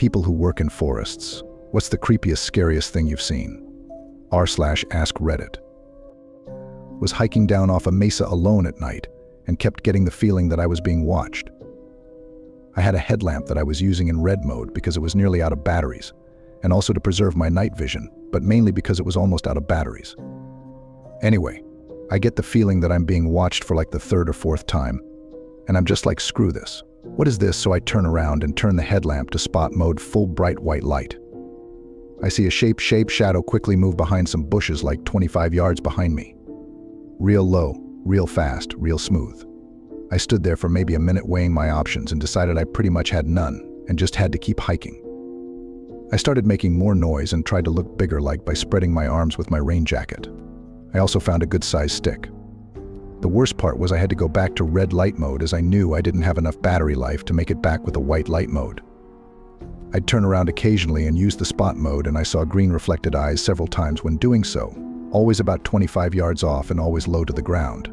People who work in forests, what's the creepiest, scariest thing you've seen? r/AskReddit. Was hiking down off a mesa alone at night and kept getting the feeling that I was being watched. I had a headlamp that I was using in red mode because it was nearly out of batteries, and also to preserve my night vision, but mainly because it was almost out of batteries. Anyway, I get the feeling that I'm being watched for like the third or fourth time, and I'm just like, screw this. What is this? So I turn around and turn the headlamp to spot mode, full bright white light. I see a shape shadow quickly move behind some bushes like 25 yards behind me. Real low, real fast, real smooth. I stood there for maybe a minute weighing my options and decided I pretty much had none and just had to keep hiking. I started making more noise and tried to look bigger, like by spreading my arms with my rain jacket. I also found a good-sized stick. The worst part was I had to go back to red light mode as I knew I didn't have enough battery life to make it back with a white light mode. I'd turn around occasionally and use the spot mode, and I saw green reflected eyes several times when doing so, always about 25 yards off and always low to the ground.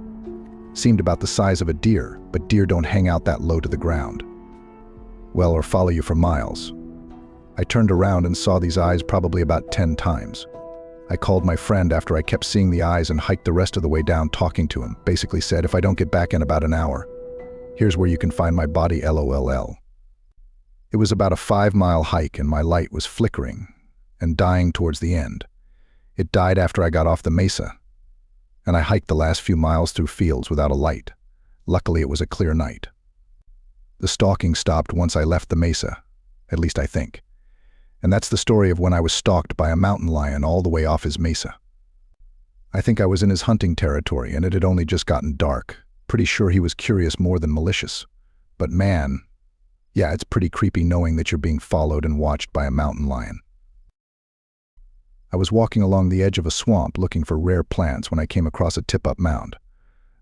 Seemed about the size of a deer, but deer don't hang out that low to the ground. Well, or follow you for miles. I turned around and saw these eyes probably about 10 times. I called my friend after I kept seeing the eyes and hiked the rest of the way down talking to him. Basically said, if I don't get back in about an hour, here's where you can find my body, LOLL. It was about a 5-mile hike and my light was flickering and dying towards the end. It died after I got off the mesa, and I hiked the last few miles through fields without a light. Luckily, it was a clear night. The stalking stopped once I left the mesa, at least I think. And that's the story of when I was stalked by a mountain lion all the way off his mesa. I think I was in his hunting territory and it had only just gotten dark. Pretty sure he was curious more than malicious. But man, yeah, it's pretty creepy knowing that you're being followed and watched by a mountain lion. I was walking along the edge of a swamp looking for rare plants when I came across a tip-up mound.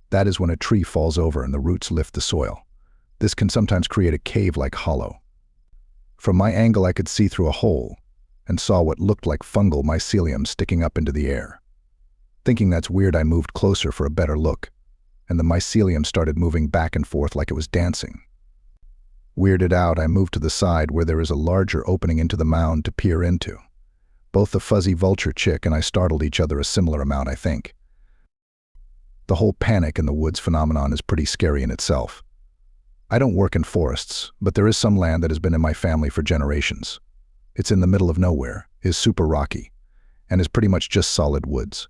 That is when a tree falls over and the roots lift the soil. This can sometimes create a cave-like hollow. From my angle I could see through a hole and saw what looked like fungal mycelium sticking up into the air. Thinking that's weird, I moved closer for a better look, and the mycelium started moving back and forth like it was dancing. Weirded out, I moved to the side where there is a larger opening into the mound to peer into. Both the fuzzy vulture chick and I startled each other a similar amount, I think. The whole panic in the woods phenomenon is pretty scary in itself. I don't work in forests, but there is some land that has been in my family for generations. It's in the middle of nowhere, is super rocky, and is pretty much just solid woods.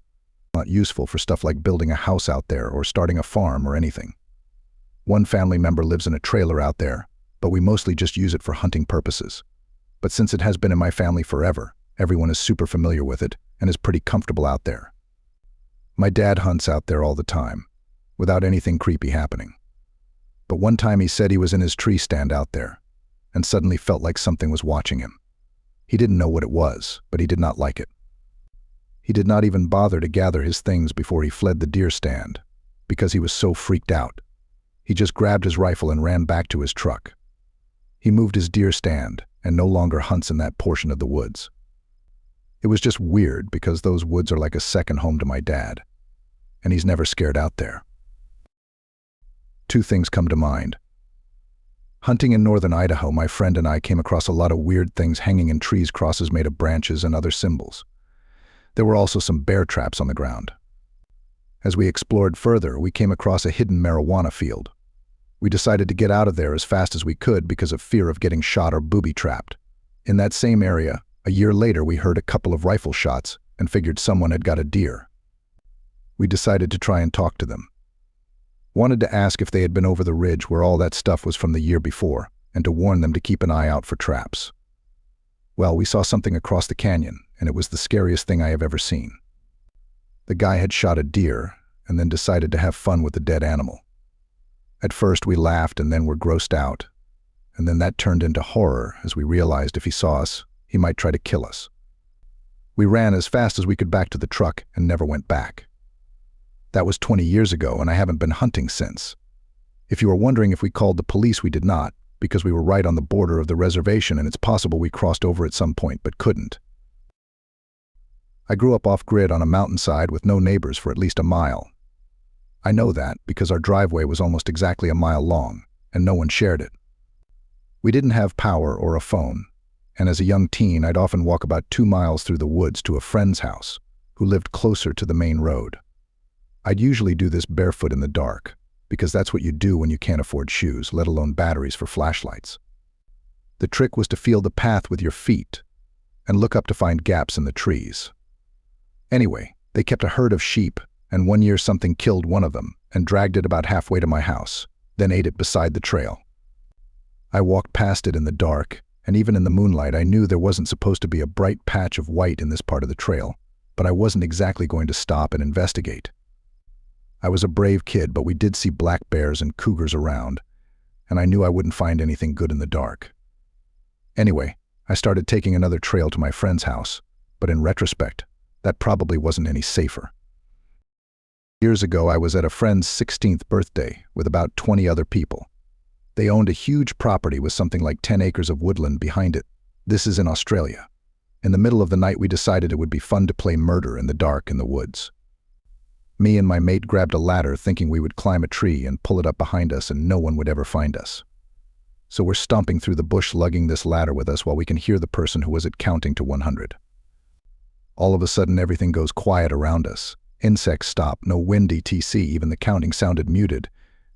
Not useful for stuff like building a house out there or starting a farm or anything. One family member lives in a trailer out there, but we mostly just use it for hunting purposes. But since it has been in my family forever, everyone is super familiar with it and is pretty comfortable out there. My dad hunts out there all the time, without anything creepy happening. But one time he said he was in his tree stand out there, and suddenly felt like something was watching him. He didn't know what it was, but he did not like it. He did not even bother to gather his things before he fled the deer stand, because he was so freaked out. He just grabbed his rifle and ran back to his truck. He moved his deer stand and no longer hunts in that portion of the woods. It was just weird because those woods are like a second home to my dad, and he's never scared out there. Two things come to mind. Hunting in northern Idaho, my friend and I came across a lot of weird things hanging in trees, crosses made of branches and other symbols. There were also some bear traps on the ground. As we explored further, we came across a hidden marijuana field. We decided to get out of there as fast as we could because of fear of getting shot or booby-trapped. In that same area, a year later, we heard a couple of rifle shots and figured someone had got a deer. We decided to try and talk to them. Wanted to ask if they had been over the ridge where all that stuff was from the year before, and to warn them to keep an eye out for traps. Well, we saw something across the canyon, and it was the scariest thing I have ever seen. The guy had shot a deer, and then decided to have fun with the dead animal. At first we laughed and then were grossed out, and then that turned into horror as we realized if he saw us, he might try to kill us. We ran as fast as we could back to the truck and never went back. That was 20 years ago, and I haven't been hunting since. If you are wondering if we called the police, we did not, because we were right on the border of the reservation and it's possible we crossed over at some point but couldn't. I grew up off-grid on a mountainside with no neighbors for at least a mile. I know that because our driveway was almost exactly a mile long, and no one shared it. We didn't have power or a phone, and as a young teen, I'd often walk about 2 miles through the woods to a friend's house, who lived closer to the main road. I'd usually do this barefoot in the dark, because that's what you do when you can't afford shoes, let alone batteries for flashlights. The trick was to feel the path with your feet, and look up to find gaps in the trees. Anyway, they kept a herd of sheep, and one year something killed one of them and dragged it about halfway to my house, then ate it beside the trail. I walked past it in the dark, and even in the moonlight I knew there wasn't supposed to be a bright patch of white in this part of the trail, but I wasn't exactly going to stop and investigate. I was a brave kid, but we did see black bears and cougars around, and I knew I wouldn't find anything good in the dark. Anyway, I started taking another trail to my friend's house, but in retrospect, that probably wasn't any safer. Years ago, I was at a friend's 16th birthday with about 20 other people. They owned a huge property with something like 10 acres of woodland behind it. This is in Australia. In the middle of the night, we decided it would be fun to play murder in the dark in the woods. Me and my mate grabbed a ladder thinking we would climb a tree and pull it up behind us and no one would ever find us. So we're stomping through the bush lugging this ladder with us while we can hear the person who was counting to 100. All of a sudden, everything goes quiet around us. Insects stop, no wind etc, even the counting sounded muted,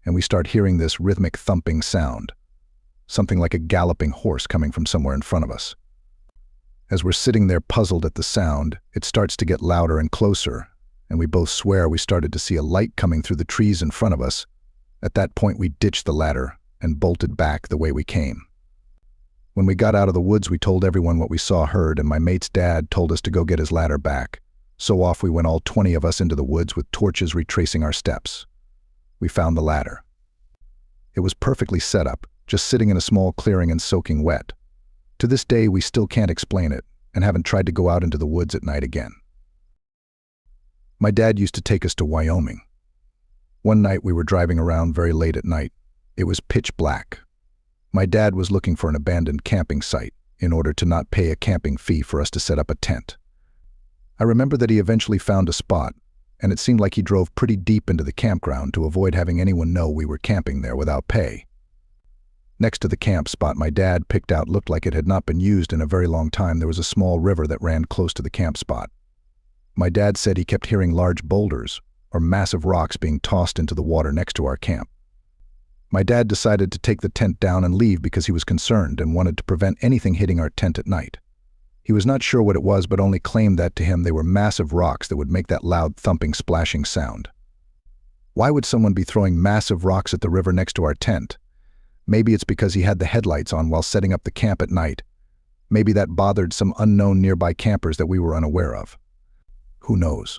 and we start hearing this rhythmic thumping sound, something like a galloping horse coming from somewhere in front of us. As we're sitting there puzzled at the sound, it starts to get louder and closer, and we both swear we started to see a light coming through the trees in front of us. At that point, we ditched the ladder and bolted back the way we came. When we got out of the woods, we told everyone what we heard, and my mate's dad told us to go get his ladder back. So off we went, all 20 of us, into the woods with torches retracing our steps. We found the ladder. It was perfectly set up, just sitting in a small clearing and soaking wet. To this day, we still can't explain it and haven't tried to go out into the woods at night again. My dad used to take us to Wyoming. One night we were driving around very late at night. It was pitch black. My dad was looking for an abandoned camping site in order to not pay a camping fee for us to set up a tent. I remember that he eventually found a spot, and it seemed like he drove pretty deep into the campground to avoid having anyone know we were camping there without pay. Next to the camp spot my dad picked out looked like it had not been used in a very long time. There was a small river that ran close to the camp spot. My dad said he kept hearing large boulders or massive rocks being tossed into the water next to our camp. My dad decided to take the tent down and leave because he was concerned and wanted to prevent anything hitting our tent at night. He was not sure what it was, but only claimed that to him they were massive rocks that would make that loud thumping, splashing sound. Why would someone be throwing massive rocks at the river next to our tent? Maybe it's because he had the headlights on while setting up the camp at night. Maybe that bothered some unknown nearby campers that we were unaware of. Who knows?